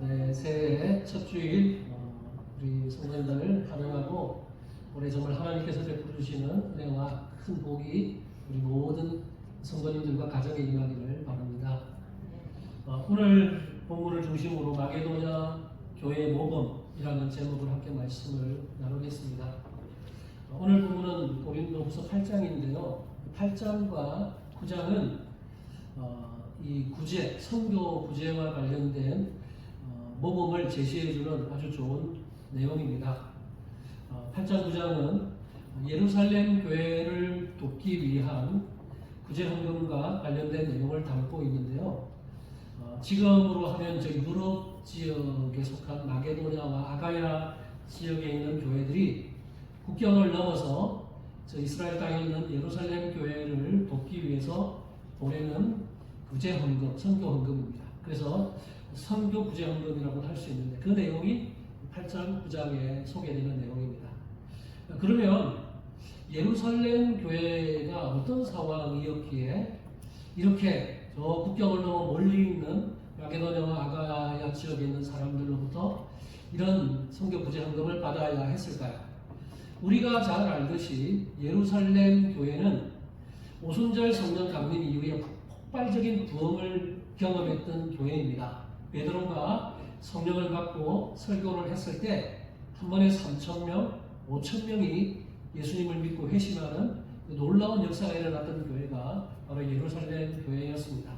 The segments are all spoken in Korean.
네, 새해 첫 주일 우리 성도님들 환영하고 올해 정말 하나님께서 베풀어 주시는 은혜와 큰 복이 우리 모든 성도님들과 가정에 임하기를 바랍니다. 오늘 본문을 중심으로 마게도냐 교회 모범이라는 제목으로 함께 말씀을 나누겠습니다. 오늘 본문은 고린도후서 8장인데요. 8장과 9장은 이 구제, 선교 구제와 관련된 모범을 제시해주는 아주 좋은 내용입니다. 8장 9장은 예루살렘 교회를 돕기 위한 구제 헌금과 관련된 내용을 담고 있는데요. 지금으로 하면 저 유럽 지역에 속한 마게도냐와 아가야 지역에 있는 교회들이 국경을 넘어서 저 이스라엘 땅에 있는 예루살렘 교회를 돕기 위해서 보내는 구제 헌금, 선교 헌금입니다. 그래서 선교 구제 헌금이라고 할 수 있는데 그 내용이 8장 9장에 소개되는 내용입니다. 그러면 예루살렘 교회가 어떤 상황이었기에 이렇게 저 국경을 넘어 멀리 있는 마게도냐와 아가야 지역에 있는 사람들로부터 이런 선교 구제 헌금을 받아야 했을까요? 우리가 잘 알듯이 예루살렘 교회는 오순절 성령 강림 이후에 폭발적인 부흥을 경험했던 교회입니다. 베드로가 성령을 받고 설교를 했을 때 한 번에 3,000명, 5,000명이 예수님을 믿고 회심하는 놀라운 역사가 일어났던 교회가 바로 예루살렘 교회였습니다.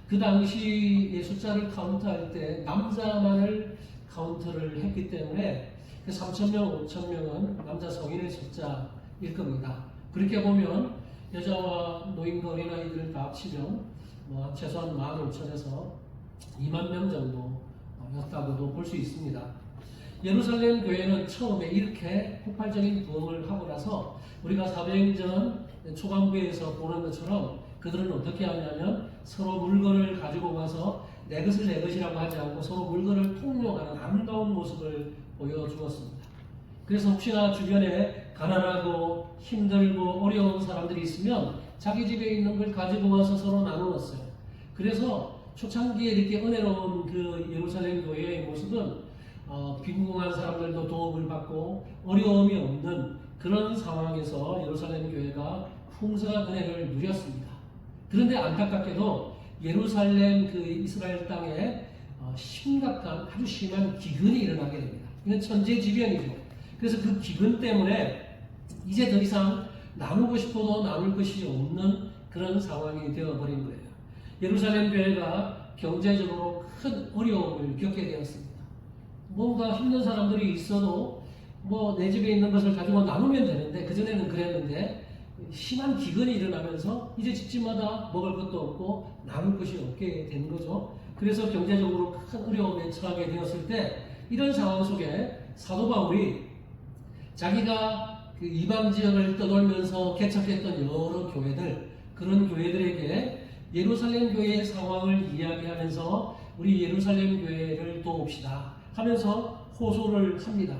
그 당시의 숫자를 카운트할 때 남자만을 카운트를 했기 때문에 그 3,000명, 5,000명은 남자 성인의 숫자일 겁니다. 그렇게 보면 여자와 노인과 어린아이들을 다 합치면 최소한 15,000에서 2만 명 정도였다고도 볼 수 있습니다. 예루살렘 교회는 처음에 이렇게 폭발적인 부흥을 하고 나서 우리가 사도행전 초반부에서 보는 것처럼 그들은 어떻게 하냐면 서로 물건을 가지고 와서 내 것을 내 것이라고 하지 않고 서로 물건을 통용하는 아름다운 모습을 보여주었습니다. 그래서 혹시나 주변에 가난하고 힘들고 어려운 사람들이 있으면 자기 집에 있는 걸 가지고 와서 서로 나누었어요. 그래서 초창기에 이렇게 은혜로운 그 예루살렘 교회의 모습은 빈궁한 사람들도 도움을 받고 어려움이 없는 그런 상황에서 예루살렘 교회가 풍성한 은혜를 누렸습니다. 그런데 안타깝게도 예루살렘 그 이스라엘 땅에 심각한 아주 심한 기근이 일어나게 됩니다. 이건 천재지변이죠. 그래서 그 기근 때문에 이제 더 이상 나누고 싶어도 나눌 것이 없는 그런 상황이 되어버린 거예요. 예루살렘 교회가 경제적으로 큰 어려움을 겪게 되었습니다. 뭔가 힘든 사람들이 있어도 내 집에 있는 것을 가지고 나누면 되는데 그전에는 그랬는데 심한 기근이 일어나면서 이제 집집마다 먹을 것도 없고 나눌 것이 없게 된 거죠. 그래서 경제적으로 큰 어려움에 처하게 되었을 때 이런 상황 속에 사도 바울이 자기가 그 이방 지역을 떠돌면서 개척했던 여러 교회들, 그런 교회들에게 예루살렘 교회의 상황을 이야기하면서 우리 예루살렘 교회를 도웁시다 하면서 호소를 합니다.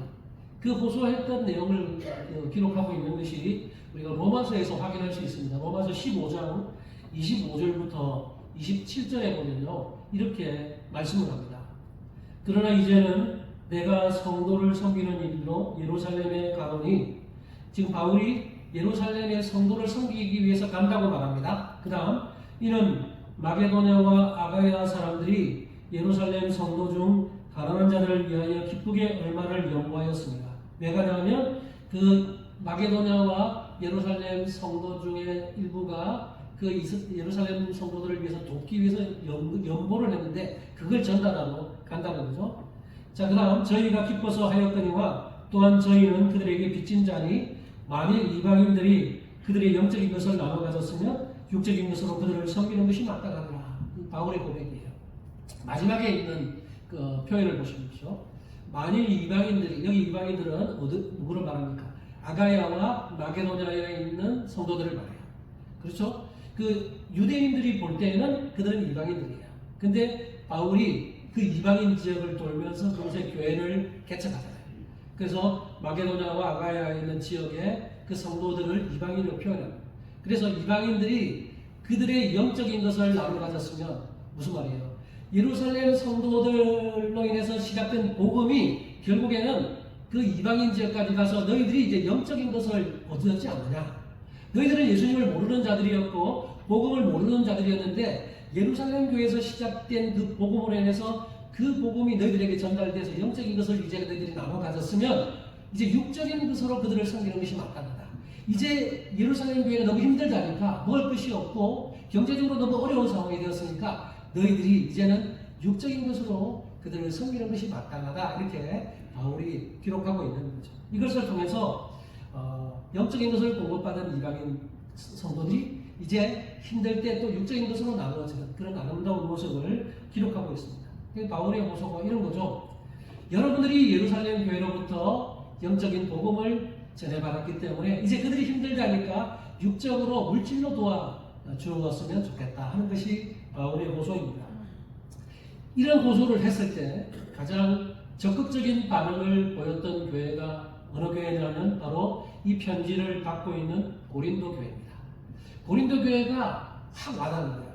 그 호소했던 내용을 기록하고 있는 것이 우리가 로마서에서 확인할 수 있습니다. 로마서 15장 25절부터 27절에 보면요, 이렇게 말씀을 합니다. 그러나 이제는 내가 성도를 섬기는 일로 예루살렘에 가노니, 지금 바울이 예루살렘의 성도를 섬기기 위해서 간다고 말합니다. 그 다음, 이는 마게도냐와 아가야 사람들이 예루살렘 성도 중 가난한 자들을 위하여 기쁘게 얼마를 연구하였습니다. 왜 가냐면 그 마게도냐와 예루살렘 성도 중에 일부가 그 예루살렘 성도들을 위해서 돕기 위해서 연보를 했는데 그걸 전달하러 간다는 거죠. 자, 그 다음 저희가 기뻐서 하였거니와 또한 저희는 그들에게 빚진 자니 만일 이방인들이 그들의 영적인 것을 나눠 가졌으면 육적인 것으로 그들을 섬기는 것이 마땅하더라. 바울의 고백이에요. 마지막에 있는 그 표현을 보십시오. 만일 이방인들이, 여기 이방인들은 누구를 말합니까? 아가야와 마게도냐에 있는 성도들을 말해요. 그렇죠? 그 유대인들이 볼 때는 그들은 이방인들이에요. 근데 바울이 그 이방인 지역을 돌면서 그곳에 교회를 개척하잖아요. 그래서 마게도냐와 아가야에 있는 지역의 그 성도들을 이방인으로 표현합니다. 그래서 이방인들이 그들의 영적인 것을 나눠 가졌으면 무슨 말이에요? 예루살렘 성도들로 인해서 시작된 복음이 결국에는 그 이방인 지역까지 가서 너희들이 이제 영적인 것을 얻었지 않느냐. 너희들은 예수님을 모르는 자들이었고 복음을 모르는 자들이었는데 예루살렘 교회에서 시작된 그 복음으로 인해서 그 복음이 너희들에게 전달돼서 영적인 것을 이제 너희들이 나눠 가졌으면 이제 육적인 것으로 그들을 섬기는 것이 마땅하다. 이제 예루살렘 교회가 너무 힘들다니까 먹을 것이 없고 경제적으로 너무 어려운 상황이 되었으니까 너희들이 이제는 육적인 것으로 그들을 섬기는 것이 마땅하다. 이렇게 바울이 기록하고 있는 거죠. 이것을 통해서 영적인 것을 공급받은 이방인 성도들이 이제 힘들 때 또 육적인 것으로 나누어지는 그런 아름다운 모습을 기록하고 있습니다. 바울의 호소가 이런 거죠. 여러분들이 예루살렘 교회로부터 영적인 복음을 전해받았기 때문에 이제 그들이 힘들다니까 육적으로 물질로 도와주었으면 좋겠다 하는 것이 바울의 호소입니다. 이런 호소를 했을 때 가장 적극적인 반응을 보였던 교회가 어느 교회냐면 바로 이 편지를 받고 있는 고린도 교회입니다. 고린도 교회가 확 와닿는 거예요.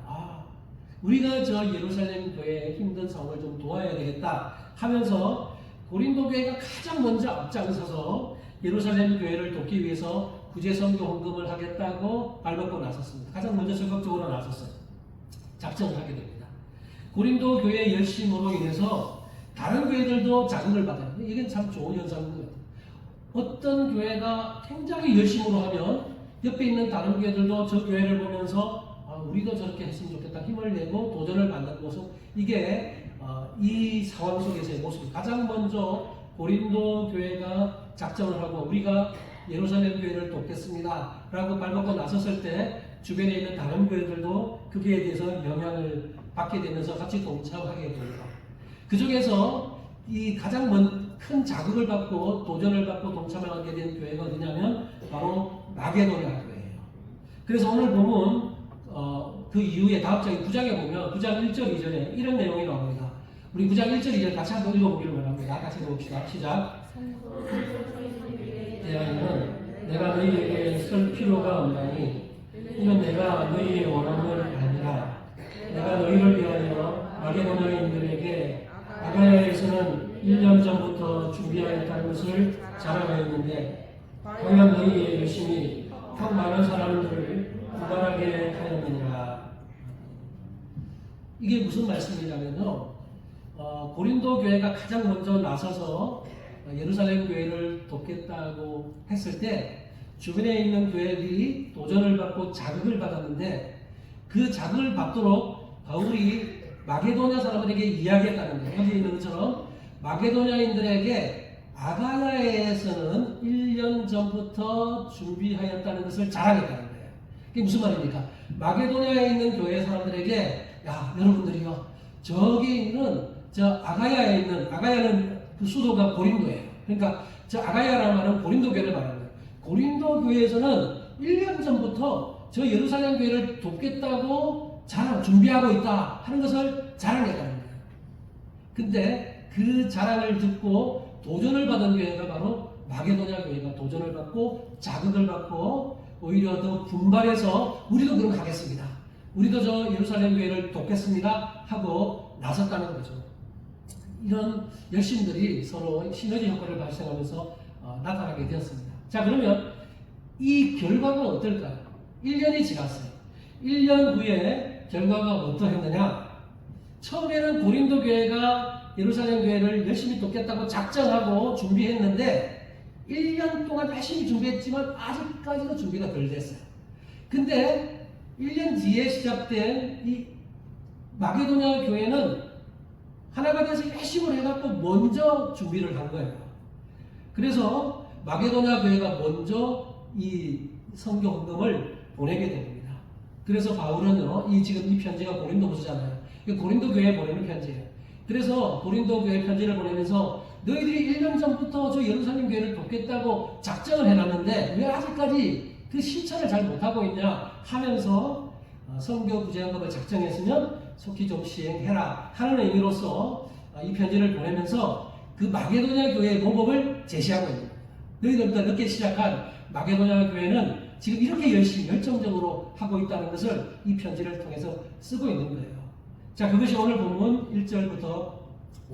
우리가 저 예루살렘 교회의 힘든 상황을 좀 도와야 되겠다 하면서 고린도 교회가 가장 먼저 앞장서서 예루살렘 교회를 돕기 위해서 구제 선교 헌금을 하겠다고 발벗고 나섰습니다. 가장 먼저 적극적으로 나섰어요. 작정을 하게 됩니다. 고린도 교회의 열심으로 인해서 다른 교회들도 자극을 받아요. 이게 참 좋은 현상인 것 같아요. 어떤 교회가 굉장히 열심으로 하면 옆에 있는 다른 교회들도 저 교회를 보면서 우리도 저렇게 했으면 좋겠다 힘을 내고 도전을 받는 모습, 이게 이 상황 속에서의 모습이 가장 먼저 고린도 교회가 작정을 하고 우리가 예루살렘 교회를 돕겠습니다 라고 발벗고 나섰을 때 주변에 있는 다른 교회들도 그 교회에 대해서 영향을 받게 되면서 같이 동참하게 됩니다. 그 중에서 이 가장 큰 자극을 받고 도전을 받고 동참하게 된 교회가 어디냐면 바로 마게도냐 교회예요. 그래서 오늘 보면 그 이후에 다음 장인 9장에 보면 9장 1절 2절에 이런 내용이 나옵니다. 우리 9장 1절 2절 같이 한번 읽어보기를 원합니다. 같이 읽어봅시다. 시작. 대하여는 내가 너희에게 쓸 필요가 없나니 이는 내가 너희의 원함을 아니라 내가 너희를 위하여 마게도냐인들에게 아가야에서는 1년 전부터 준비하였다는 것을 자랑하였는데 과연 너희의 열심히 더 많은 사람들을 구발하게 하였느니라. 이게 무슨 말씀이냐면요, 고린도 교회가 가장 먼저 나서서 예루살렘 교회를 돕겠다고 했을 때 주변에 있는 교회들이 도전을 받고 자극을 받았는데 그 자극을 받도록 바울이 마게도냐 사람들에게 이야기했다는 거예요. 여기 있는 것처럼 마게도냐인들에게 아가야에서는 1년 전부터 준비하였다는 것을 자랑했다는 거예요. 그게 무슨 말입니까? 마게도냐에 있는 교회 사람들에게 야, 여러분들이요, 저기 있는 저 아가야에 있는, 아가야는 그 수도가 고린도예요. 그러니까 저 아가야라는 말은 고린도 교회를 말하는 거예요. 고린도 교회에서는 1년 전부터 저 예루살렘 교회를 돕겠다고 준비하고 있다 하는 것을 자랑했다는 거예요. 근데 그 자랑을 듣고 도전을 받은 교회가 바로 마게도냐 교회가 도전을 받고 자극을 받고 오히려 더 분발해서 우리도 그럼 가겠습니다. 우리도 저 예루살렘 교회를 돕겠습니다 하고 나섰다는 거죠. 이런 열심들이 서로 시너지 효과를 발생하면서 나타나게 되었습니다. 자, 그러면 이 결과가 어떨까요? 1년이 지났어요. 1년 후에 결과가 어떠했느냐? 처음에는 고린도 교회가 예루살렘 교회를 열심히 돕겠다고 작정하고 준비했는데 1년 동안 열심히 준비했지만 아직까지도 준비가 덜 됐어요. 근데 1년 뒤에 시작된 이 마게도냐 교회는 하나가 돼서 열심히 해갖고 먼저 준비를 한 거예요. 그래서 마게도냐 교회가 먼저 이 선교 헌금을 보내게 됩니다. 그래서 바울은요, 지금 이 편지가 고린도후서잖아요. 고린도 교회에 보내는 편지예요. 그래서 고린도 교회 편지를 보내면서 너희들이 1년 전부터 저 예루살렘 교회를 돕겠다고 작정을 해놨는데 왜 아직까지 그 실천을 잘 못하고 있냐 하면서 선교 구제 헌금을 작정했으면 속히 좀 시행해라 하는 의미로서 이 편지를 보내면서 그 마게도냐 교회의 모범을 제시하고 있습니다. 너희들보다 늦게 시작한 마게도냐 교회는 지금 이렇게 열심히 열정적으로 하고 있다는 것을 이 편지를 통해서 쓰고 있는 거예요. 자, 그것이 오늘 본문 1절부터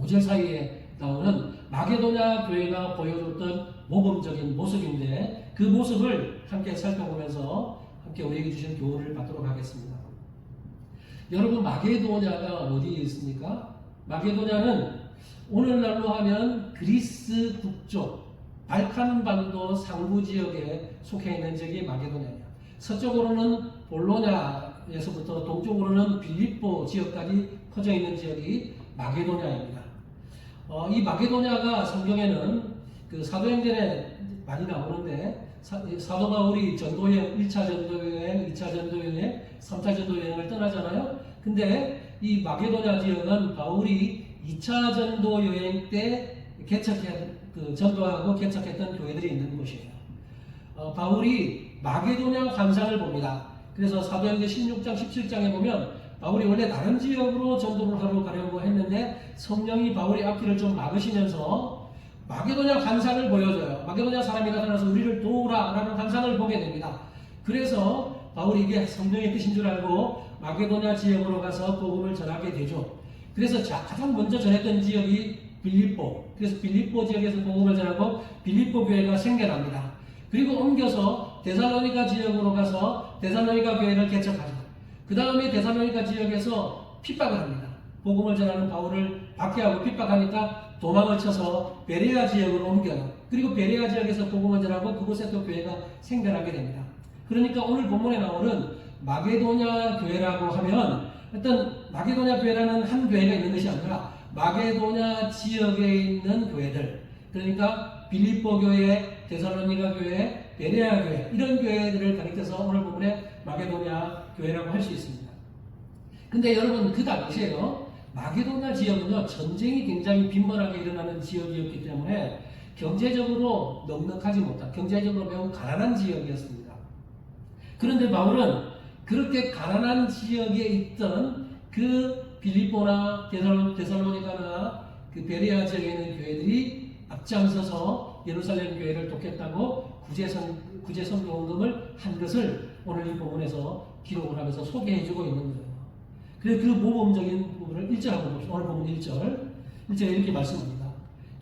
5절 사이에 나오는 마게도냐 교회가 보여줬던 모범적인 모습인데, 그 모습을 함께 살펴보면서 함께 우리에게 주신 교훈을 받도록 하겠습니다. 여러분, 마게도냐가 어디에 있습니까? 마게도냐는 오늘날로 하면 그리스 북쪽 발칸반도 상부 지역에 속해 있는 지역이 마게도냐예요. 서쪽으로는 볼로냐에서부터 동쪽으로는 빌립보 지역까지 퍼져 있는 지역이 마게도냐입니다. 이 마게도냐가 성경에는 그 사도행전에 많이 나오는데, 사도 바울이 전도여행, 1차 전도여행, 2차 전도여행, 3차 전도여행을 떠나잖아요. 근데 이 마게도냐 지역은 바울이 2차 전도여행 때 전도하고 개척했던 교회들이 있는 곳이에요. 바울이 마게도냐 환상을 봅니다. 그래서 사도행전 16장, 17장에 보면 바울이 원래 다른 지역으로 전도를 하러 가려고 했는데 성령이 바울의 앞길을 좀 막으시면서 마게도냐 환상을 보여줘요. 마게도냐 사람이 나타나서 우리를 도우라 라는 환상을 보게 됩니다. 그래서 바울이 이게 성령의 뜻인 줄 알고 마게도냐 지역으로 가서 복음을 전하게 되죠. 그래서 가장 먼저 전했던 지역이 빌립보. 그래서 빌립보 지역에서 복음을 전하고 빌립보 교회가 생겨납니다. 그리고 옮겨서 데살로니가 지역으로 가서 데살로니가 교회를 개척하죠. 그 다음에 데살로니가 지역에서 핍박을 합니다. 복음을 전하는 바울을 박해하고 핍박하니까 도망을 쳐서 베레아 지역으로 옮겨요. 그리고 베레아 지역에서 복음을 전하고 그곳에 또 교회가 생겨나게 됩니다. 그러니까 오늘 본문에 나오는 마게도냐 교회라고 하면 어떤 마게도냐 교회라는 한 교회가 있는 것이 아니라 마게도냐 지역에 있는 교회들, 그러니까 빌립보 교회, 데살로니가 교회, 베레아 교회, 이런 교회들을 가리켜서 오늘 본문에 마게도냐 교회라고 할 수 있습니다. 근데 여러분, 그 당시에요, 마게도냐 지역은요, 전쟁이 굉장히 빈번하게 일어나는 지역이었기 때문에 경제적으로 넉넉하지 못한, 경제적으로 매우 가난한 지역이었습니다. 그런데 바울은 그렇게 가난한 지역에 있던 그 빌립보나 데살로니가나 그 베레아 지역에 있는 교회들이 앞장서서 예루살렘 교회를 돕겠다고 구제 선교운동을 한 것을 오늘 이 본문에서 기록을 하면서 소개해주고 있는 거예요. 그래서 그 모범적인 부분을 1절 한번 봅시다. 오늘 본문 1절에 이렇게 말씀합니다.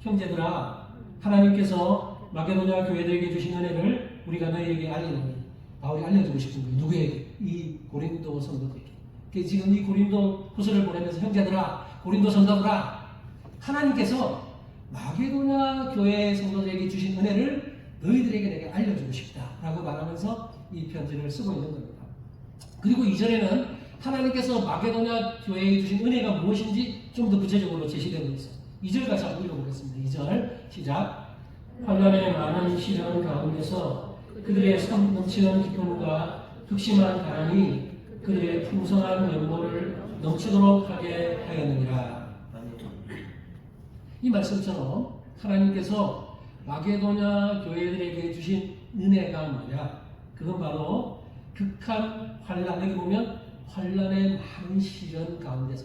형제들아, 하나님께서 마게도냐 교회들에게 주신 은혜를 우리가 너희에게 알리노니. 바울이 알려주고 싶은 거예요. 누구에게? 이 고린도 성도들에게. 지금 이 고린도 후서를 보내면서 형제들아, 고린도 성도들아, 하나님께서 마게도냐 교회 성도들에게 주신 은혜를 너희들에게 내게 알려주고 싶다라고 말하면서 이 편지를 쓰고 있는 겁니다. 그리고 2절에는 하나님께서 마게도냐 교회에 주신 은혜가 무엇인지 좀 더 구체적으로 제시되고 있어요. 2절 같이 한번 읽어보겠습니다. 2절 시작. 환난의 많은 시련 가운데서 그들의 넘치는 기쁨과 극심한 가난이 그들의 풍성한 연보를 넘치도록 하게 하였느니라. 이 말씀처럼 하나님께서 마게도냐 교회들에게 주신 은혜가 뭐냐? 그건 바로 극한 환난, 여기 보면 환난의 많은 시련 가운데서.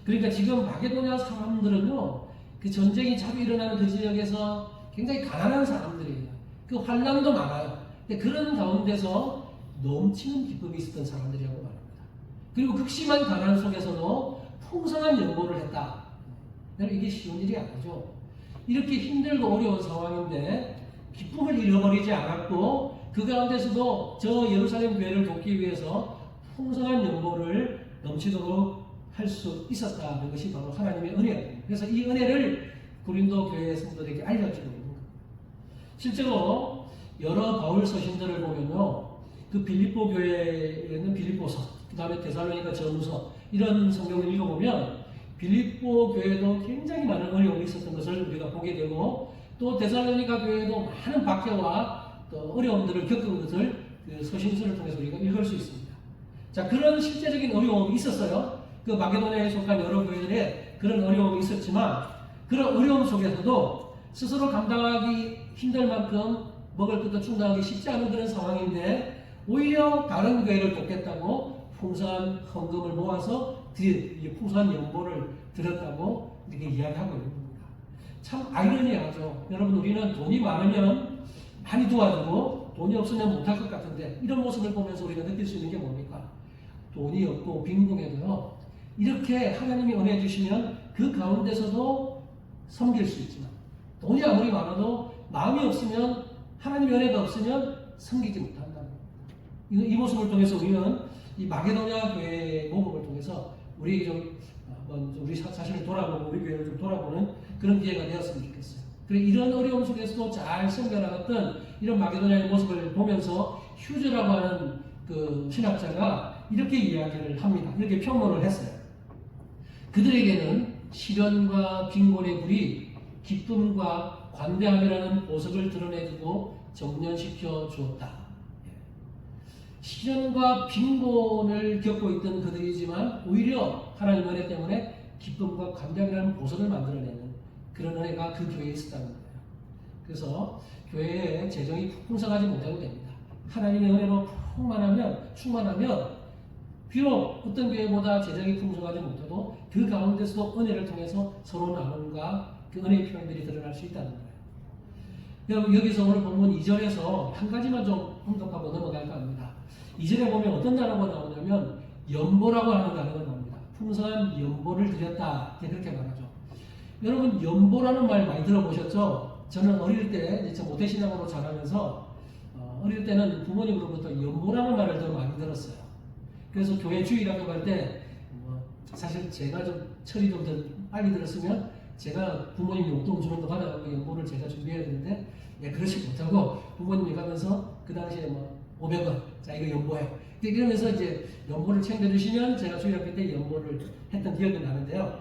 그러니까 지금 마게도냐 사람들은요, 그 전쟁이 자주 일어나는 그 지역에서 굉장히 가난한 사람들이에요. 그 환난도 많아요. 그런 가운데서 넘치는 기쁨이 있었던 사람들이라고 말합니다. 그리고 극심한 가난 속에서도 풍성한 연보를 했다. 이게 쉬운 일이 아니죠. 이렇게 힘들고 어려운 상황인데 기쁨을 잃어버리지 않았고 그 가운데서도 저 예루살렘 교회를 돕기 위해서 풍성한 연보를 넘치도록 할 수 있었다는 것이 바로 하나님의 은혜입니다. 그래서 이 은혜를 고린도 교회 성도들에게 알려주고 있는 겁니다. 실제로 여러 바울 서신들을 보면요, 그 빌립보 교회에는 빌립보서, 그 다음에 데살로니가 전후서, 이런 성경을 읽어보면 빌립보 교회도 굉장히 많은 어려움이 있었던 것을 우리가 보게 되고, 또 데살로니가 교회도 많은 박해와 또 어려움들을 겪은 것을 그 서신서를 통해서 우리가 읽을 수 있습니다. 자, 그런 실제적인 어려움이 있었어요. 그 마게도냐에 속한 여러 교회들에 그런 어려움이 있었지만, 그런 어려움 속에서도 스스로 감당하기 힘들 만큼 먹을 것도 충당하기 쉽지 않은 그런 상황인데, 오히려 다른 교회를 돕겠다고 풍성한 헌금을 모아서 풍성한 연보를 드렸다고 이렇게 이야기하고 있는 겁니다. 참 아이러니하죠. 여러분, 우리는 돈이 많으면 많이 도와주고 돈이 없으면 못할 것 같은데, 이런 모습을 보면서 우리가 느낄 수 있는 게 뭡니까? 돈이 없고 빈궁에도요, 이렇게 하나님이 은혜 주시면 그 가운데서도 섬길 수 있지만 돈이 아무리 많아도 마음이 없으면 하나님의 은혜가 없으면 섬기지 못한다는 겁니다. 이 모습을 통해서 우리는 이 마게도냐 교회 모금을 통해서 우리 우리 자신을 돌아보고 우리 교회를 좀 돌아보는 그런 기회가 되었으면 좋겠어요. 그래 이런 어려움 속에서도 잘 섬겨나갔던 이런 마게도냐의 모습을 보면서 휴즈라고 하는 그 신학자가 이렇게 이야기를 합니다. 이렇게 평론을 했어요. 그들에게는 시련과 빈곤의 불이 기쁨과 관대함이라는 보석을 드러내주고 정련시켜 주었다. 시련과 빈곤을 겪고 있던 그들이지만 오히려 하나님 은혜 때문에 기쁨과 감격이라는 보석을 만들어내는 그런 은혜가 그 교회에 있었다는 거예요. 그래서 교회에 재정이 풍성하지 못해도 됩니다. 하나님의 은혜로 충만하면 비록 어떤 교회보다 재정이 풍성하지 못해도 그 가운데서도 은혜를 통해서 서로 나눔과 그 은혜의 표현들이 드러날 수 있다는 거예요. 여러분 여기서 오늘 본문 2절에서 한 가지만 좀 언급하고 넘어갈까 합니다. 2절에 보면 어떤 단어가 나오냐면 연보라고 하는 단어가 나옵니다. 풍성한 연보를 드렸다 그렇게 말하죠. 여러분 연보라는 말 많이 들어보셨죠? 저는 어릴 때 모태신앙으로 자라면서 어릴 때는 부모님으로부터 연보라는 말을 더 많이 들었어요. 그래서 교회 주일학교 갈 때 사실 제가 좀 철이 좀 더 빨리 들었으면 제가 부모님 용돈 주는 거 받아가고 연보를 제가 준비해야 되는데 그러지 못하고 부모님이 가면서 그 당시에 500원 자 이거 연보해 이러면서 이제 연보를 챙겨주시면 제가 주일학교 때 연보를 했던 기억이 나는데요.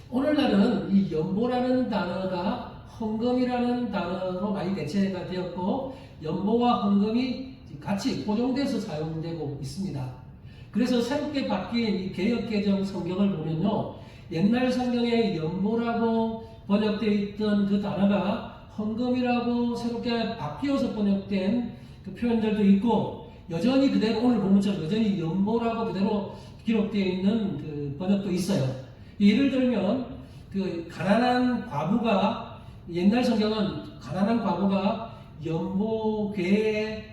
오늘날은 이 연보라는 단어가 헌금이라는 단어로 많이 대체가 되었고 연보와 헌금이 같이 고정돼서 사용되고 있습니다. 그래서 새롭게 바뀐 이 개역개정 성경을 보면요. 옛날 성경에 연보라고 번역되어 있던 그 단어가 헌금이라고 새롭게 바뀌어서 번역된 그 표현들도 있고 여전히 그대로 오늘 본문처럼 여전히 연보라고 그대로 기록되어 있는 그 번역도 있어요. 예를 들면 그 가난한 과부가 옛날 성경은 가난한 과부가 연보궤에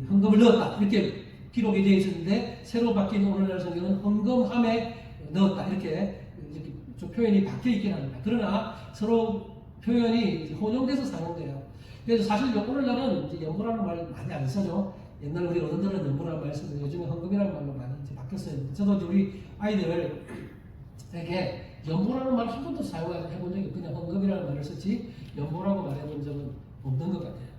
헌금을 넣었다 이렇게 기록이 되어 있었는데 새로 바뀐 오늘날 성경은 헌금함에 넣었다 이렇게 좀 표현이 바뀌어 있긴 합니다. 그러나 서로 표현이 혼용돼서 사용돼요. 그래서 사실 오늘날은 연보라는 말 많이 안 써죠. 옛날 우리 어른들은 연보라는 말 쓰는데 요즘에 헌금이라는 말로 많이 이제 바뀌었어요. 저도 우리 아이들에게 연보라는 말 한 번도 사용해본 적이 그냥 헌금이라는 말을 썼지 연보라고 말해본 적은 없는 것 같아요.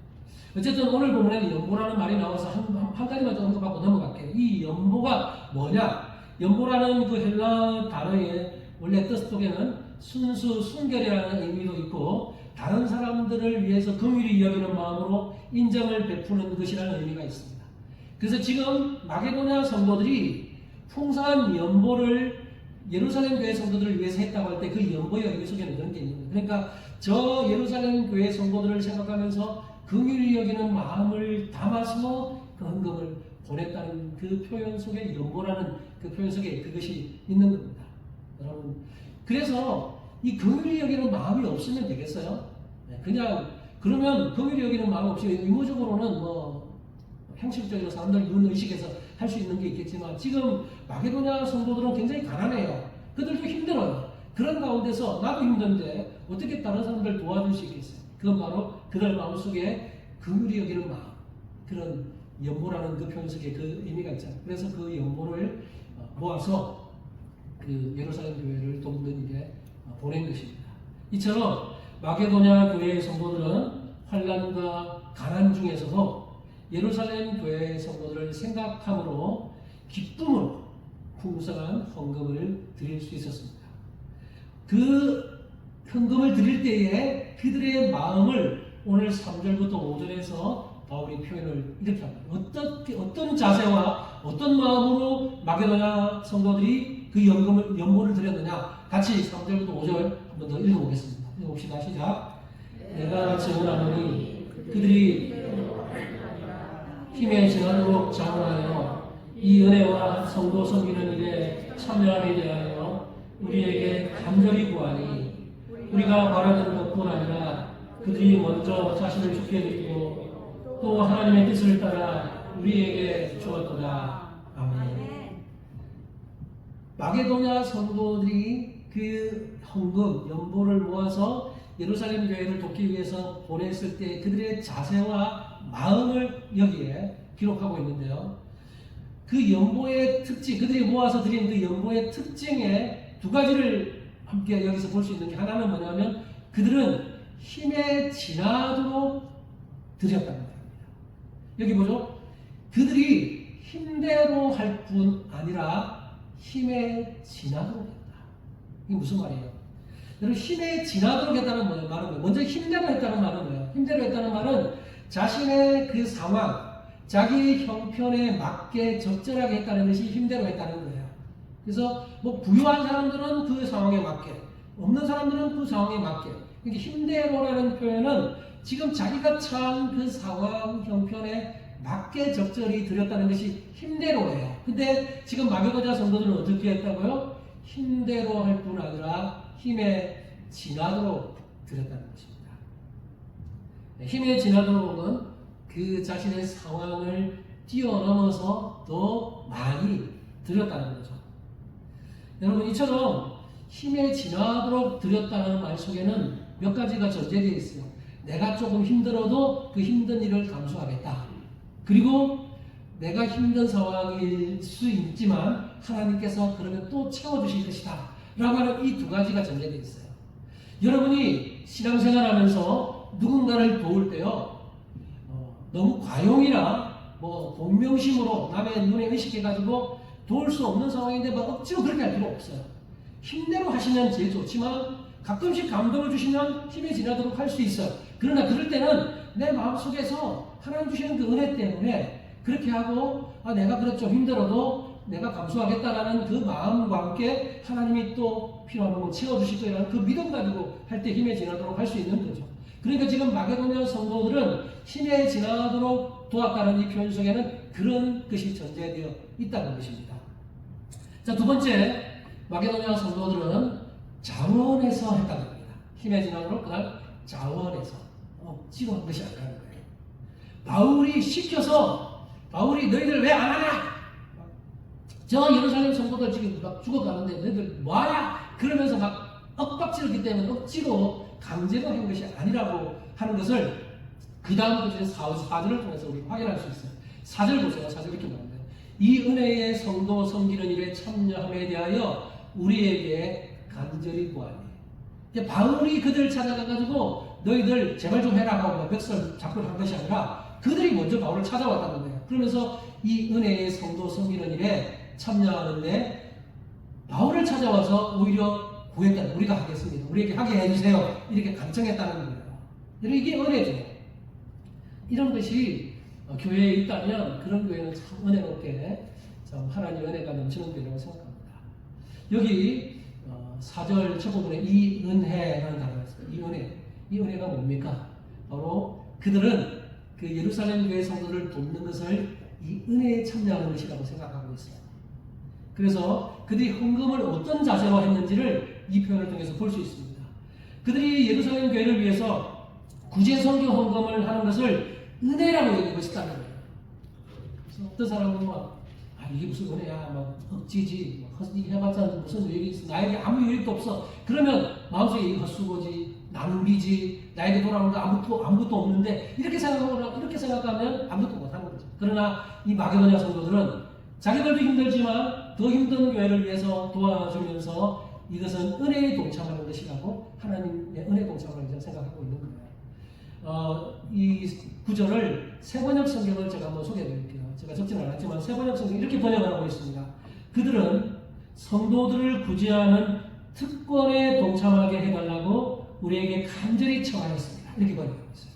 어쨌든 오늘 본문에는 연보라는 말이 나와서 한 가지만 좀 언급하고 넘어갈게요. 이 연보가 뭐냐? 연보라는 그 헬라 단어의 원래 뜻 속에는 순수, 순결이라는 의미도 있고 다른 사람들을 위해서 긍휼히 여기는 마음으로 인정을 베푸는 것이라는 의미가 있습니다. 그래서 지금 마게도냐 성도들이 풍성한 연보를 예루살렘 교회 성도들을 위해서 했다고 할 때 그 연보의 의미 속에는 그런 게 있는 거예요. 그러니까 저 예루살렘 교회 성도들을 생각하면서 긍휼히 여기는 마음을 담아서 그 헌금을 보냈다는 그 표현 속에 연보라는 그 표현 속에 그것이 있는 겁니다. 여러분 그래서 이 긍휼히 여기는 마음이 없으면 되겠어요? 그냥 그러면 긍휼히 여기는 마음이 없이 의무적으로는 형식적으로 사람들 눈 의식해서 할 수 있는 게 있겠지만 지금 마게도냐 성도들은 굉장히 가난해요. 그들도 힘들어요. 그런 가운데서 나도 힘든데 어떻게 다른 사람들 도와줄 수 있겠어요? 그건 바로 그들 마음속에 긍휼히 여기는 마음 그런 연보라는 그 표현 속에 그 의미가 있잖아요. 그래서 그 연보를 모아서 그 예루살렘 교회를 돕는 일에 보낸 것입니다. 이처럼 마게도냐 교회의 성도들은 환난과 가난 중에서도 예루살렘 교회의 성도들을 생각함으로 기쁨으로 풍성한 헌금을 드릴 수 있었습니다. 그 헌금을 드릴 때에 그들의 마음을 오늘 3절부터 5절에서 바울이 표현을 이렇게 합니다. 어떤 자세와 어떤 마음으로 마게도냐 성도들이 그 연보를 드렸느냐 같이 3절부터 5절 한 번 더 읽어보겠습니다. 읽어봅시다. 시작. 내가 증언하노니 그들이 힘에 지나도록 자원하여 이 은혜와 성도 섬기는 일에 참여함에 대하여 우리에게 간절히 구하니 우리가 바라는 것뿐 아니라 그들이 먼저 자신을 죽게 드리고 또 하나님의 뜻을 따라 우리에게 주었도다. 아멘. 마게도냐 성도들이 그 헌금, 연보를 모아서 예루살렘 교회를 돕기 위해서 보냈을 때 그들의 자세와 마음을 여기에 기록하고 있는데요. 그 연보의 특징, 그들이 모아서 드린 그 연보의 특징에 두 가지를 함께 여기서 볼 수 있는 게, 하나는 뭐냐면 그들은 힘에 지나도록 드렸다는 겁니다. 여기 보죠. 그들이 힘대로 할 뿐 아니라 힘에 지나도록 했다. 이게 무슨 말이에요? 여러분, 힘에 지나도록 했다는 말은 뭐예요? 먼저 힘대로 했다는 말은 뭐예요? 힘대로 했다는 말은 자신의 그 상황, 자기 형편에 맞게 적절하게 했다는 것이 힘대로 했다는 거예요. 그래서 뭐 부유한 사람들은 그 상황에 맞게, 없는 사람들은 그 상황에 맞게. 그러니까 힘대로라는 표현은 지금 자기가 처한 그 상황, 형편에 맞게 적절히 드렸다는 것이 힘대로예요. 근데 지금 마게도냐 성도들은 어떻게 했다고요? 힘대로 할 뿐 아니라 힘에 지나도록 드렸다는 것입니다. 힘에 지나도록은 그 자신의 상황을 뛰어넘어서 더 많이 드렸다는 거죠. 여러분, 이처럼 힘에 지나도록 드렸다는 말 속에는 몇 가지가 전제되어 있어요. 내가 조금 힘들어도 그 힘든 일을 감수하겠다. 그리고 내가 힘든 상황일 수 있지만 하나님께서 그러면 또 채워주실 것이다 라고 하는 이 두 가지가 전제되어 있어요. 여러분이 신앙생활하면서 누군가를 도울 때요, 너무 과용이나 뭐 동명심으로 남의 눈에 의식해가지고 도울 수 없는 상황인데 막 억지로 그렇게 할 필요 없어요. 힘대로 하시면 제일 좋지만 가끔씩 감동을 주시면 힘에 지나도록 할 수 있어요. 그러나 그럴 때는 내 마음속에서 하나님 주시는 그 은혜 때문에 그렇게 하고, 내가 그렇죠, 힘들어도 내가 감수하겠다라는 그 마음과 함께 하나님이 또 필요한 부분 채워주실 거라는 그 믿음 가지고 할 때 힘에 지나도록 할 수 있는 거죠. 그러니까 지금 마게도냐 성도들은 힘에 지나도록 도왔다는 이 표현 속에는 그런 것이 전제되어 있다는 것입니다. 자, 두 번째, 마게도냐 성도들은 자원해서 했다는 겁니다. 힘에 지나도록 그날 자원해서, 억지로 한 것이 아니라는 거예요. 바울이 시켜서, 바울이 너희들 왜 안 하냐? 저 예루살렘 성도들 지금 막 죽어가는데 너희들 뭐하냐? 그러면서 막 엇박지르기 때문에 억지로 강제로 한 것이 아니라고 하는 것을 그 다음 구절의 4절을 통해서 우리 확인할 수 있어요. 4절 보세요. 4절 이렇게 말합니다. 이 은혜의 성도 섬기는 일에 참여함에 대하여 우리에게 간절히 구하니. 바울이 그들을 찾아가가지고 너희들 제발 좀 해라 하고 멱살 잡고 한 것이 아니라 그들이 먼저 바울을 찾아왔다는 거예요. 그러면서 이 은혜의 성도 섬기는 일에 참여하는데 바울을 찾아와서 오히려 구했다. 우리가 하겠습니다. 우리에게 하게 해주세요. 이렇게 간청했다는 거예요. 이게 은혜죠. 이런 것이 교회에 있다면 그런 교회는 참 은혜롭게, 참 하나님의 은혜가 넘치는 교회라고 생각합니다. 여기 4절 첫 부분에 이 은혜라는 단어가 있어요. 이 은혜. 이 은혜가 뭡니까? 바로 그들은 그 예루살렘 교회 성도를 돕는 것을 이 은혜에 참여하는 것이라고 생각하고 있어요. 그래서 그들이 헌금을 어떤 자세로 했는지를 이 표현을 통해서 볼 수 있습니다. 그들이 예루살렘 교회를 위해서 구제 선교 헌금을 하는 것을 은혜라고 여기고 있다는 거예요. 그래서 어떤 사람은 막 이게 무슨 은혜야, 막 억지지, 이게 해봤자 무슨 유익이 있어, 나에게 아무 유익도 없어. 그러면 마음속에 이게 헛수고지, 낭비지, 나에게 돌아오는 거 아무것도 없는데 이렇게 생각하면 아무것도 못하는 거죠. 그러나 이 마게도냐 성도들은 자기들도 힘들지만 더 힘든 교회를 위해서 도와주면서 이것은 은혜에 동참하는 것이라고, 하나님의 은혜에 동참하는 것이라고 생각하고 있는 거예요. 이 구절을 세번역 성경을 제가 한번 소개해 드릴게요. 제가 적지는 않았지만 세번역 성경 이렇게 번역을 하고 있습니다. 그들은 성도들을 구제하는 특권에 동참하게 해달라고 우리에게 간절히 청하였습니다. 이렇게 번역하고 있어요.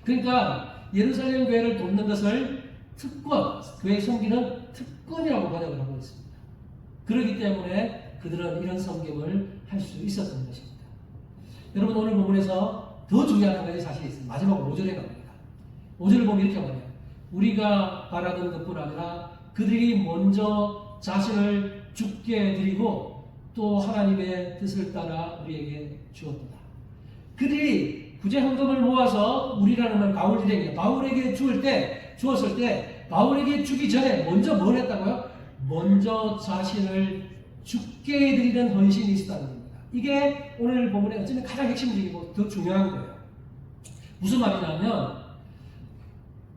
그러니까 예루살렘 교회를 돕는 것을 특권, 교회 섬기는 특권이라고 번역을 하고 있습니다. 그렇기 때문에 그들은 이런 섬김을 할 수 있었던 것입니다. 여러분, 오늘 본문에서 더 중요한 한 가지 사실이 있습니다. 마지막 5절에 갑니다. 5절을 보면 이렇게 말해요. 우리가 바라던 것뿐 아니라 그들이 먼저 자신을 죽게 드리고 또 하나님의 뜻을 따라 우리에게 주었다. 그들이 구제 헌금을 모아서, 우리라는 말 바울에게 주었을 때 바울에게 주기 전에 먼저 뭘 했다고요? 먼저 자신을 주께 드리는 헌신이 있었다는 겁니다. 이게 오늘 본문의 어쩌면 가장 핵심적이고 더 중요한 거예요. 무슨 말이냐면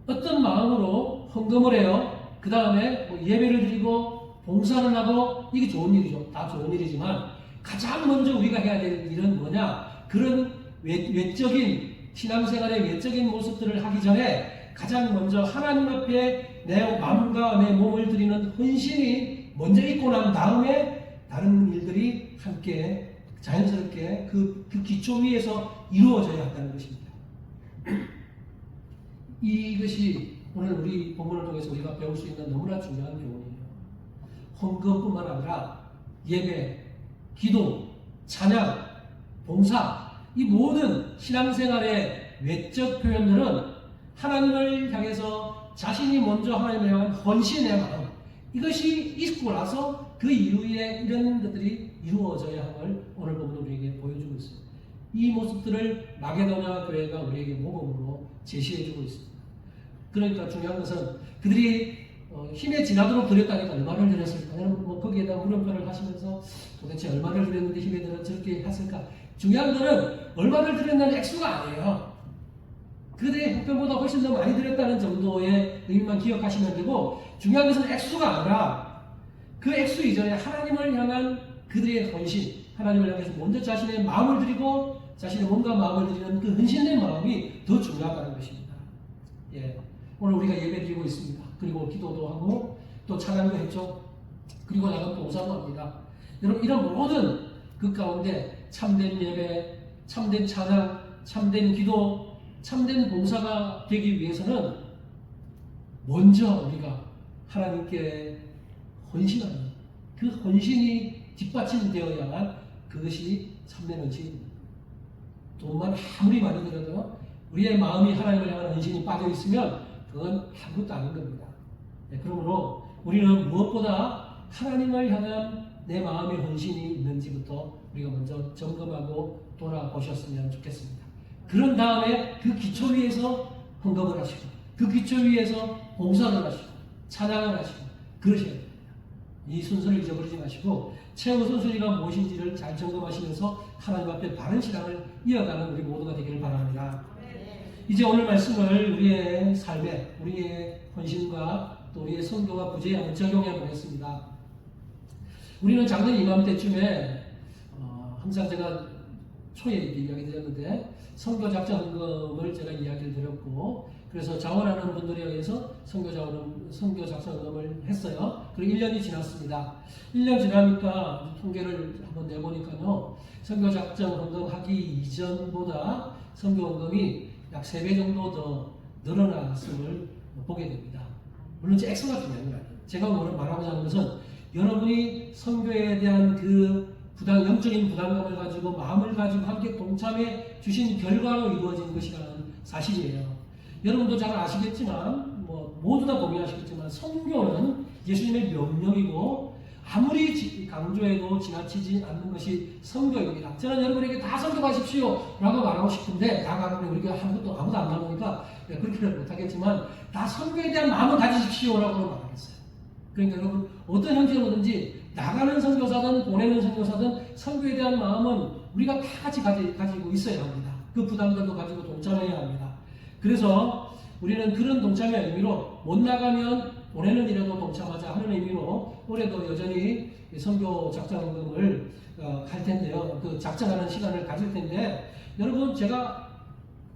어떤 마음으로 헌금을 해요. 그 다음에 뭐 예배를 드리고 봉사를 하고 이게 좋은 일이죠. 다 좋은 일이지만 가장 먼저 우리가 해야 될 일은 뭐냐? 그런 외적인 신앙생활의 외적인 모습들을 하기 전에 가장 먼저 하나님 앞에 내 마음과 내 몸을 드리는 헌신이 먼저 있고 난 다음에 다른 일들이 함께 자연스럽게 그 기초 위에서 이루어져야 한다는 것입니다. 이것이 오늘 우리 본문을 통해서 우리가 배울 수 있는 너무나 중요한 교훈이에요. 헌금뿐만 아니라 예배, 기도, 찬양, 봉사 이 모든 신앙생활의 외적 표현들은 하나님을 향해서 자신이 먼저 하나님을 향한 헌신의 마음 이것이 있고 나서 그 이후에 이런 것들이 이루어져야 함을 오늘 본문 우리에게 보여주고 있습니다. 이 모습들을 마게도냐 교회가 우리에게 모범으로 제시해주고 있습니다. 그러니까 중요한 것은 그들이 힘에 지나도록 드렸다니까 얼마를 드렸을까? 여러분 뭐 거기에다 물음표를 하시면서 도대체 얼마를 드렸는데 힘에 들어 저렇게 했을까? 중요한 것은 얼마를 드렸다는 액수가 아니에요. 그들의 형편보다 훨씬 더 많이 드렸다는 정도의 의미만 기억하시면 되고 중요한 것은 액수가 아니라 그 액수 이전에 하나님을 향한 그들의 헌신, 하나님을 향해서 먼저 자신의 마음을 드리고 자신의 몸과 마음을 드리는 그 헌신된 마음이 더 중요하다는 것입니다. 예. 오늘 우리가 예배 드리고 있습니다. 그리고 기도도 하고 또 찬양도 했죠. 그리고 나간 봉사도 합니다. 여러분 이런 모든 그 가운데 참된 예배, 참된 찬양, 참된 기도, 참된 봉사가 되기 위해서는 먼저 우리가 하나님께 헌신하는 그 헌신이 뒷받침되어야만 그것이 참된 헌신입니다. 돈만 아무리 많이 들어도 우리의 마음이 하나님을 향한 헌신이 빠져 있으면 그건 아무것도 아닌 겁니다. 네, 그러므로 우리는 무엇보다 하나님을 향한 내 마음의 헌신이 있는지부터 우리가 먼저 점검하고 돌아보셨으면 좋겠습니다. 그런 다음에 그 기초 위에서 헌금을 하시고 그 기초 위에서 봉사를 하시고 찬양을 하시고 그러셔야 됩니다. 이 순서를 잊어버리지 마시고 최우선순위가 무엇인지를 잘 점검하시면서 하나님 앞에 바른 신앙을 이어가는 우리 모두가 되기를 바랍니다. 이제 오늘 말씀을 우리의 삶에 우리의 헌신과 또 우리의 선교와 구제에 한번 적용해 보겠습니다. 우리는 작년 이맘때쯤에 항상 제가 초에 이야기 드렸는데 선교 작전 헌금을 제가 이야기를 드렸고 그래서 자원하는 분들에 의해서 선교 작전 헌금을 했어요. 그리고 1년이 지났습니다. 1년 지나니까 통계를 한번 내보니까요. 선교 작전 헌금하기 이전보다 선교 헌금이 약 3배 정도 더 늘어났음을 보게 됩니다. 물론 제 액수가 중요한 건 아니에요. 제가 말하고자 하는 것은 여러분이 선교에 대한 그 영적인 부담감을 가지고 마음을 가지고 함께 동참해 주신 결과로 이루어진 것이라는 사실이에요. 여러분도 잘 아시겠지만 모두 다 동의하시겠지만 선교는 예수님의 명령이고 아무리 강조해도 지나치지 않는 것이 선교입니다. 저는 여러분에게 다 선교하십시오 라고 말하고 싶은데 다 가면 우리가 아무도 안 나오니까 그렇게는 못하겠지만 다 선교에 대한 마음을 가지십시오 라고 말하겠어요. 그러니까 여러분 어떤 형태로든지 나가는 선교사든 보내는 선교사든 선교에 대한 마음은 우리가 다 같이 가지고 있어야 합니다. 그 부담들도 가지고 동참해야 합니다. 그래서 우리는 그런 동참의 의미로 못 나가면 올해는 이라도 동참하자 하는 의미로 올해도 여전히 선교 작전금을 할 텐데요. 그 작전하는 시간을 가질 텐데 여러분 제가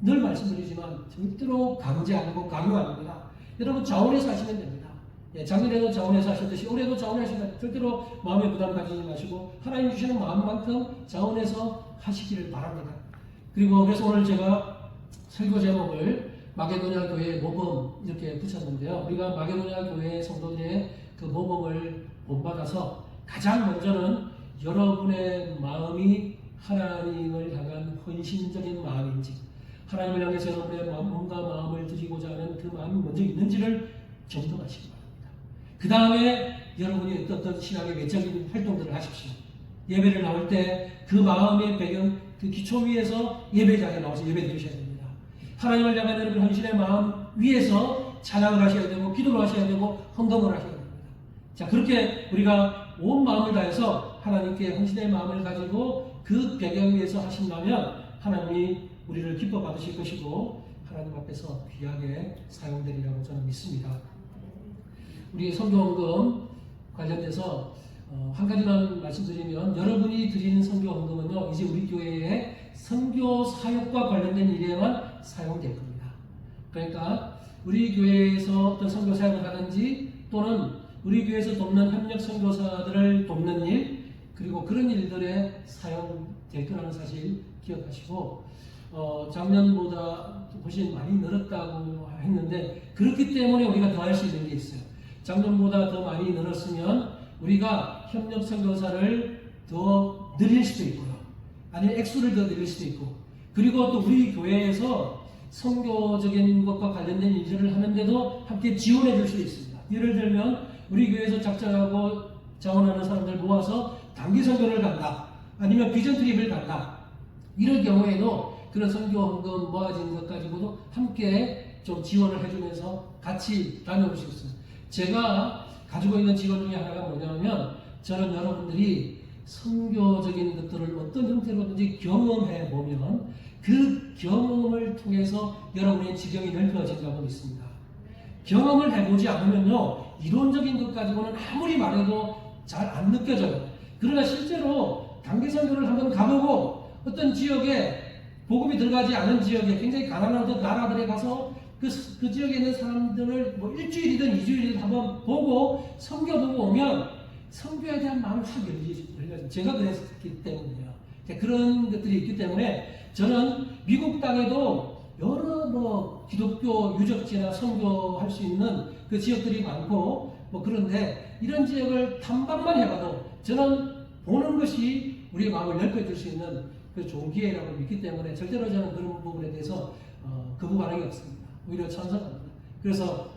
늘 말씀드리지만 절대로 강제 아니고 강요 아닙니다. 여러분 자원해서 하시면 됩니다. 작년에도 자원해서 하셨듯이 올해도 자원하시면 절대로 마음의 부담 가지지 마시고 하나님 주시는 마음만큼 자원해서 하시기를 바랍니다. 그리고 그래서 오늘 제가 설교 제목을 마게도냐 교회 모범 이렇게 붙였는데요. 우리가 마게도냐 교회 성도들의 그 모범을 본받아서 가장 먼저는 여러분의 마음이 하나님을 향한 헌신적인 마음인지 하나님을 향해서 여러분의 몸과 마음을 드리고자 하는 그 마음이 먼저 있는지를 점검하시기 바랍니다. 그 다음에 여러분이 어떤 신앙의 외적인 활동들을 하십시오. 예배를 나올 때 그 마음의 배경, 그 기초 위에서 예배장에 나와서 예배 드리셔야 됩니다. 하나님을 향한 여러분 헌신의 마음 위에서 찬양을 하셔야 되고 기도를 하셔야 되고 헌금을 하셔야 됩니다. 자, 그렇게 우리가 온 마음을 다해서 하나님께 헌신의 마음을 가지고 그 배경 위에서 하신다면 하나님이 우리를 기뻐 받으실 것이고 하나님 앞에서 귀하게 사용되리라고 저는 믿습니다. 우리 선교헌금 관련돼서 한 가지만 말씀드리면, 여러분이 드리는 선교헌금은요 이제 우리 교회의 선교 사역과 관련된 일에만 사용될 겁니다. 그러니까 우리 교회에서 어떤 선교 사역을 하든지 또는 우리 교회에서 돕는 협력 선교사들을 돕는 일, 그리고 그런 일들에 사용될 거라는 사실 기억하시고, 작년보다 훨씬 많이 늘었다고 했는데 그렇기 때문에 우리가 더 할 수 있는 게 있어요. 작년보다 더 많이 늘었으면 우리가 협력 선교사를 더 늘릴 수도 있고요. 아니면 액수를 더 늘릴 수도 있고, 그리고 또 우리 교회에서 선교적인 것과 관련된 일들을 하는데도 함께 지원해 줄 수 있습니다. 예를 들면 우리 교회에서 작정하고 자원하는 사람들 모아서 단기 선교를 간다, 아니면 비전 트립을 간다, 이럴 경우에도 그런 선교헌금 모아진 것 가지고도 함께 좀 지원을 해주면서 같이 다녀올 수 있어요. 제가 가지고 있는 직원 중에 하나가 뭐냐면, 저는 여러분들이 선교적인 것들을 어떤 형태로든지 경험해 보면 그 경험을 통해서 여러분의 지경이 넓어진다고 믿습니다. 경험을 해보지 않으면요 이론적인 것 가지고는 아무리 말해도 잘 안 느껴져요. 그러나 실제로 단기 선교를 한번 가보고 어떤 지역에 복음이 들어가지 않은 지역에 굉장히 가난한 어떤 나라들에 가서 그 지역에 있는 사람들을 뭐 일주일이든 2주일이든 한번 보고 섬겨보고 오면 선교에 대한 마음이 확 열려요. 제가 그랬기 때문에요. 그런 것들이 있기 때문에 저는 미국 땅에도 여러 뭐 기독교 유적지나 선교할 수 있는 그 지역들이 많고 뭐 그런데 이런 지역을 탐방만 해봐도 저는 보는 것이 우리의 마음을 넓혀줄 수 있는 그 좋은 기회라고 믿기 때문에 절대로 저는 그런 부분에 대해서 거부 반응이 없습니다. 오히려 찬성합니다. 그래서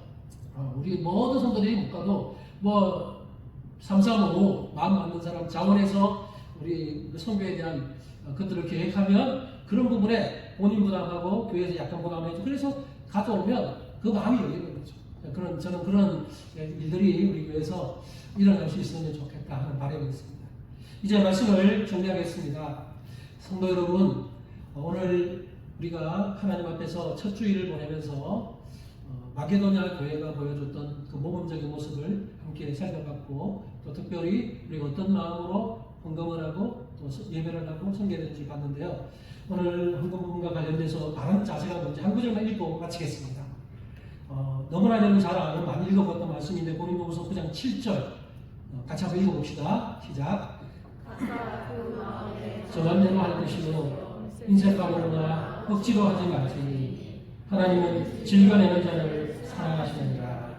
우리 모든 성도들이 못 가도 뭐 335 마음 맞는 사람 자원해서 우리 선교에 대한 것들을 계획하면 그런 부분에 본인 부담하고 교회에서 약간 부담해주고 그래서 가져오면 그 마음이 열리는 거죠. 저는 그런 일들이 우리 교회에서 일어날 수 있으면 좋겠다 하는 바람이 있습니다. 이제 말씀을 정리하겠습니다. 성도 여러분, 오늘 우리가 하나님 앞에서 첫 주일을 보내면서 마게도냐 교회가 보여줬던 그 모범적인 모습을 함께 살펴봤고, 또 특별히 우리가 어떤 마음으로 헌금을 하고 또 예배를 하고 선교했는지 봤는데요. 오늘 헌금 부분과 관련돼서 바른 자세가 뭔지 한 구절만 읽고 마치겠습니다. 너무나 여러분 잘 아는 많이 읽어봤던 말씀인데 고린도후서 9장 7절 같이 한번 읽어봅시다. 시작. 저 맘대로 할 것이요 인색감으로나 억지로 하지 마시니 하나님은 즐겨내는 자를 사랑하시느니라.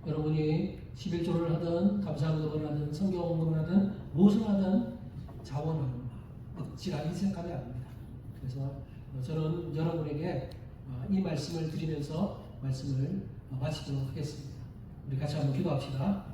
여러분이 11조를 하든 감사헌금을 하든 성경헌금을 하든 무엇을 하든 자원하는 억지라 인색하면 안 됩니다. 그래서 저는 여러분에게 이 말씀을 드리면서 말씀을 마치도록 하겠습니다. 우리 같이 한번 기도합시다.